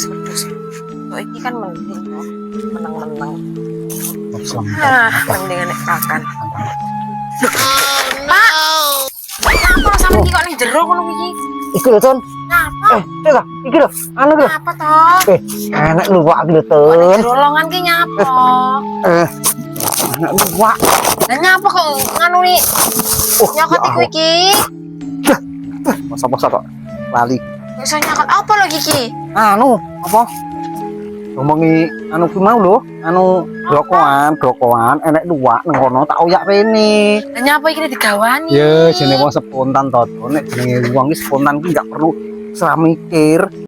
wedhus. Kok iki kan mending kok. Meneng-meneng. Mendingan nek pakan. Pak. Apa sama iki kok ning jero ngono iki? Iki lho, Ton. Napa? Coba, iki lho, anu lho. Apa toh? Enak luwak iki lho, Kok ning Ton. jero longan ki nyapa? Enak luwak. Lah nyapa kok nganu ni? Nyokot iku iki. Masa-masa kok lali. Iso nyokot apa lho iki? Anu, apa? Ngomongi anu ki mau lho, anu blokoan enek luwak nang kono tak oyak rene. Lah nyapa iki digawani? Ya jenenge wong spontan to, nek jenenge wong iki spontan ki gak perlu serah mikir.